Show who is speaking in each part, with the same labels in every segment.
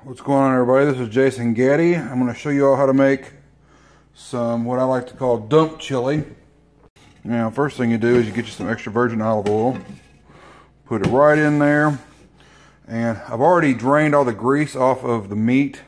Speaker 1: What's going on, everybody? This is Jason Gaddy. I'm going to show you all how to make some what I like to call dump chili. Now, first thing you do is you get you some extra virgin olive oil, put it right in there, and I've already drained all the grease off of the meat,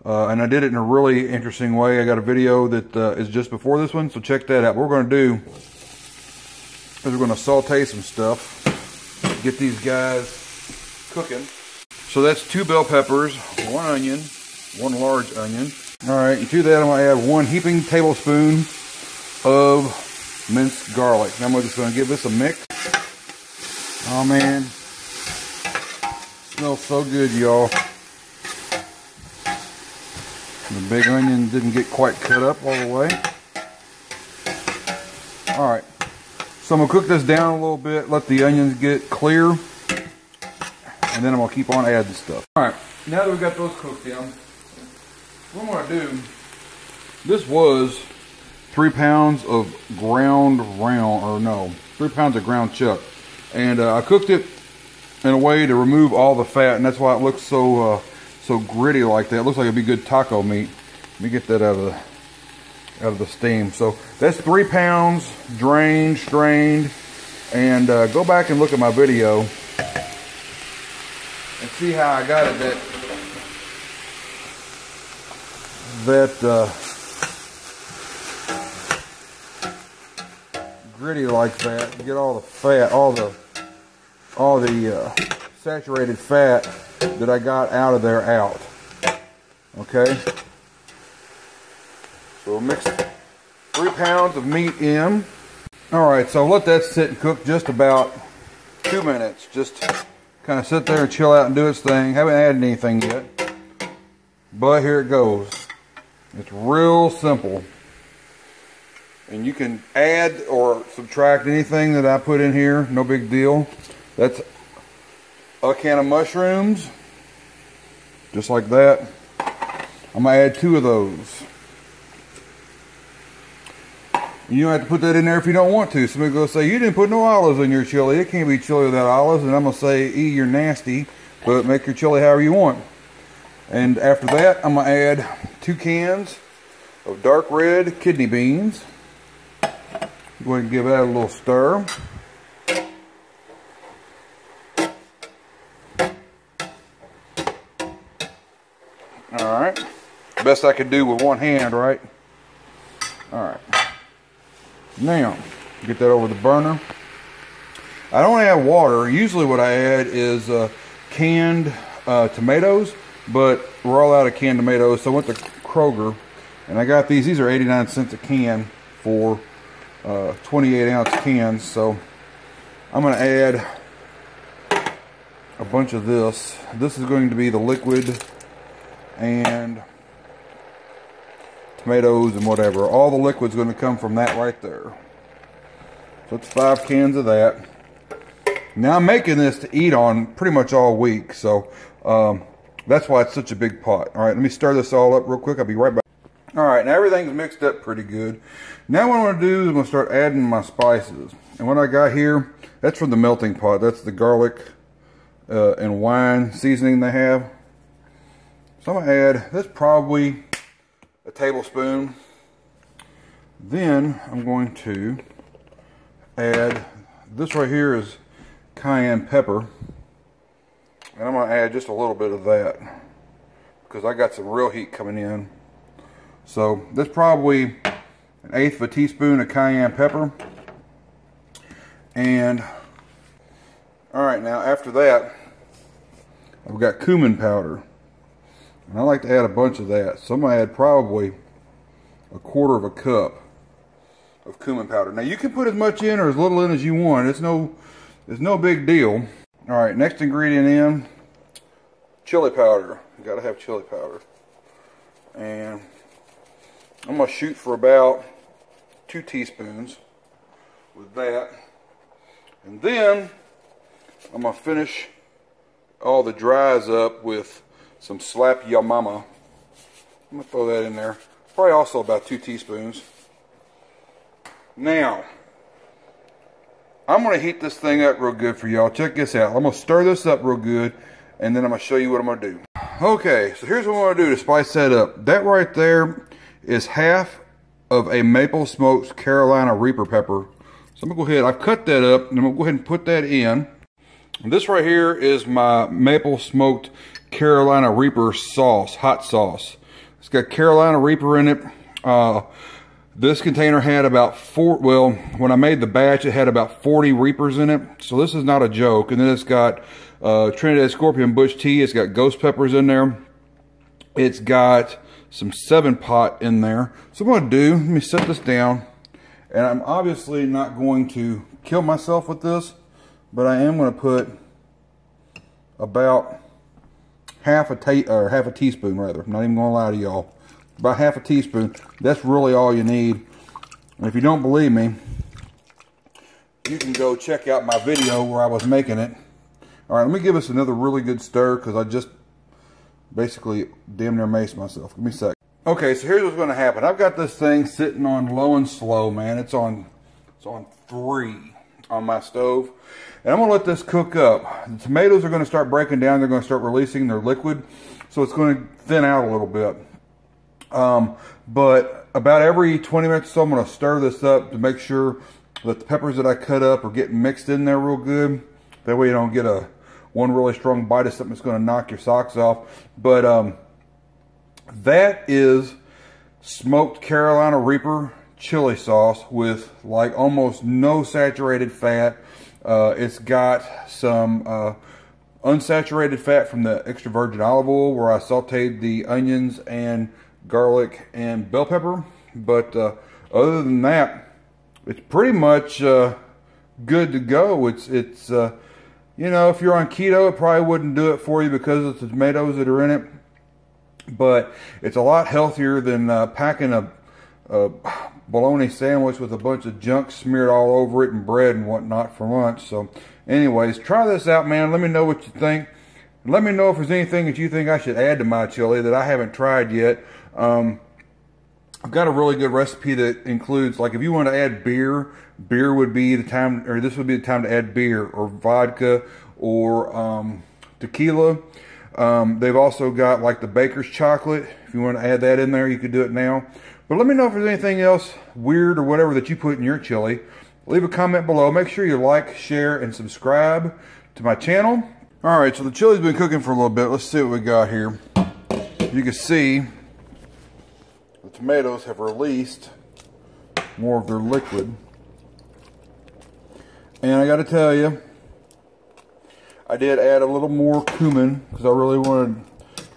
Speaker 1: and I did it in a really interesting way. I got a video that is just before this one, so check that out. What we're going to do is we're going to saute some stuff, get these guys cooking. So that's 2 bell peppers, 1 onion, 1 large onion. Alright, and to that I'm going to add 1 heaping tablespoon of minced garlic. Now I'm just going to give this a mix. Oh man, smells so good, y'all. The big onion didn't get quite cut up all the way. Alright, so I'm going to cook this down a little bit, let the onions get clear. And then I'm going to keep on adding stuff. Alright, now that we've got those cooked down, what I'm going to do, this was 3 pounds of ground round, or no, 3 pounds of ground chuck. And I cooked it in a way to remove all the fat, and that's why it looks so so gritty like that. It looks like it'd be good taco meat. Let me get that out of the steam. So that's 3 pounds, drained, strained, and go back and look at my video and see how I got it that gritty like that. Get all the fat, all the saturated fat that I got out of there out. Okay. So we'll mix 3 pounds of meat in. All right, so let that sit and cook just about 2 minutes. Just kind of sit there and chill out and do its thing. Haven't added anything yet, but here it goes. It's real simple, and you can add or subtract anything that I put in here, no big deal. That's a can of mushrooms, just like that. I'm gonna add 2 of those. You don't have to put that in there if you don't want to. Somebody will say, you didn't put no olives in your chili. It can't be chili without olives. And I'm going to say, you're nasty, but make your chili however you want. And after that, I'm going to add 2 cans of dark red kidney beans. Go ahead and give that a little stir. Alright. Best I could do with one hand, right? Alright. Now, get that over the burner. I don't add water. Usually what I add is canned tomatoes, but we're all out of canned tomatoes, so I went to Kroger, and I got these. These are 89 cents a can for 28-ounce cans, so I'm going to add a bunch of this. This is going to be the liquid and tomatoes and whatever. All the liquid's going to come from that right there. So it's 5 cans of that. Now I'm making this to eat on pretty much all week, so that's why it's such a big pot. All right, let me stir this all up real quick. I'll be right back. All right, now everything's mixed up pretty good. Now what I'm going to do is I'm going to start adding my spices. And what I got here, that's from the melting pot. That's the garlic and wine seasoning they have. So I'm going to add, that's probably a tablespoon. Then I'm going to add, this right here is cayenne pepper, and I'm going to add just a little bit of that because I got some real heat coming in. So that's probably 1/8 of a teaspoon of cayenne pepper. And alright, now after that I've got cumin powder. And I like to add a bunch of that. So I'm going to add probably 1/4 of a cup of cumin powder. Now you can put as much in or as little in as you want. It's no big deal. Alright, next ingredient in, chili powder. You gotta have chili powder. And I'm going to shoot for about 2 teaspoons with that. And then I'm going to finish all the dries up with some Slap Ya Mama. I'm going to throw that in there. Probably also about 2 teaspoons. Now, I'm going to heat this thing up real good for y'all. Check this out. I'm going to stir this up real good, and then I'm going to show you what I'm going to do. Okay, so here's what I want to do to spice that up. That right there is half of a maple smoked Carolina Reaper pepper. So I'm going to go ahead, I've cut that up, and I'm going to go ahead and put that in. And this right here is my maple smoked Carolina Reaper sauce, hot sauce. It's got Carolina Reaper in it. This container had about well, when I made the batch, it had about 40 Reapers in it. So this is not a joke. And then it's got Trinidad Scorpion Bush Tea. It's got ghost peppers in there. It's got some 7-pot in there. So what I'm going to do, let me set this down. And I'm obviously not going to kill myself with this, but I am going to put about half a teaspoon rather. I'm not even going to lie to y'all. About half a teaspoon. That's really all you need. And if you don't believe me, you can go check out my video where I was making it. All right, let me give us another really good stir because I just basically damn near maced myself. Give me a sec. Okay, so here's what's going to happen. I've got this thing sitting on low and slow, man. It's on 3 on my stove. And I'm going to let this cook up. The tomatoes are going to start breaking down. They're going to start releasing their liquid. So it's going to thin out a little bit. But about every 20 minutes or so, I'm going to stir this up to make sure that the peppers that I cut up are getting mixed in there real good. That way you don't get one really strong bite of something that's going to knock your socks off. But that is smoked Carolina Reaper chili sauce with like almost no saturated fat. It's got some unsaturated fat from the extra virgin olive oil where I sauteed the onions and garlic and bell pepper. But other than that, it's pretty much good to go. It's you know, if you're on keto, it probably wouldn't do it for you because of the tomatoes that are in it. But it's a lot healthier than packing a bologna sandwich with a bunch of junk smeared all over it and bread and whatnot for lunch. So anyways, try this out, man. Let me know what you think. Let me know if there's anything that you think I should add to my chili that I haven't tried yet. I've got a really good recipe that includes, like, if you want to add beer would be the time, or this would be the time to add beer or vodka or tequila. They've also got like the baker's chocolate. If you want to add that in there, you could do it now. But let me know if there's anything else weird or whatever that you put in your chili. Leave a comment below. Make sure you like, share, and subscribe to my channel. All right, so the chili's been cooking for a little bit. Let's see what we got here. You can see the tomatoes have released more of their liquid. And I got to tell you, I did add a little more cumin because I really wanted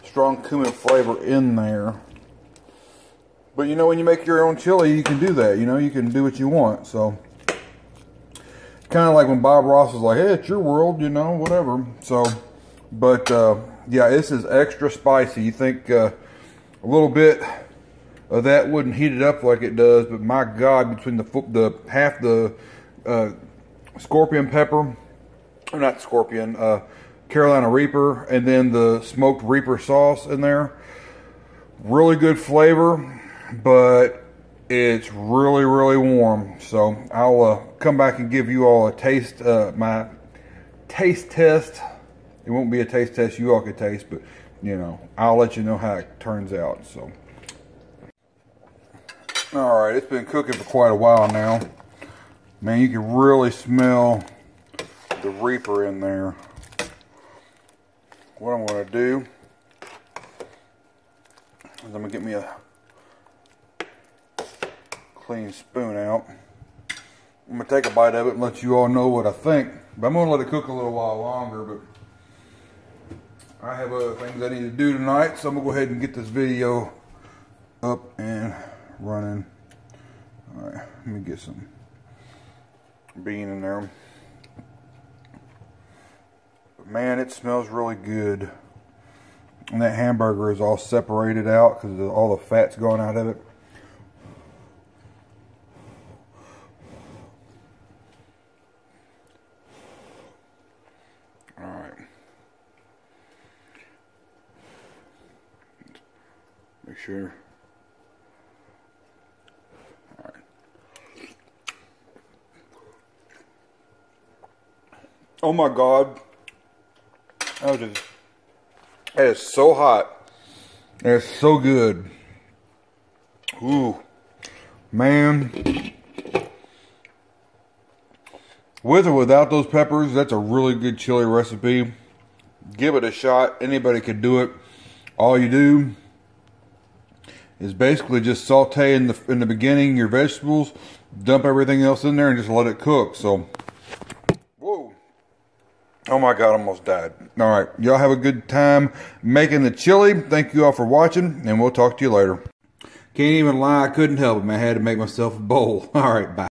Speaker 1: strong cumin flavor in there. But you know, when you make your own chili, you can do that. You know, you can do what you want. So, kind of like when Bob Ross was like, hey, it's your world, you know, whatever. So, but yeah, this is extra spicy. You think a little bit of that wouldn't heat it up like it does, but my God, between the half the scorpion pepper, or not scorpion, Carolina Reaper, and then the smoked Reaper sauce in there, really good flavor. But it's really, really warm. So I'll come back and give you all a taste, my taste test. It won't be a taste test you all can taste, but you know, I'll let you know how it turns out. So, all right, it's been cooking for quite a while now. Man, you can really smell the Reaper in there. What I'm going to do is I'm going to get me a clean spoon out. I'm going to take a bite of it and let you all know what I think. But I'm going to let it cook a little while longer, but I have other things I need to do tonight, so I'm going to go ahead and get this video up and running. Alright, let me get some bean in there. But man, it smells really good. And that hamburger is all separated out because all the fat's gone out of it. Make sure. All right. Oh my God. That It is so hot. It's so good. Ooh, man. With or without those peppers, that's a really good chili recipe. Give it a shot. Anybody could do it. All you do is basically just saute in the beginning your vegetables, dump everything else in there, and just let it cook. So, whoa. Oh my God, I almost died. All right, y'all have a good time making the chili. Thank you all for watching, and we'll talk to you later. Can't even lie, I couldn't help it, man. I had to make myself a bowl. All right, bye.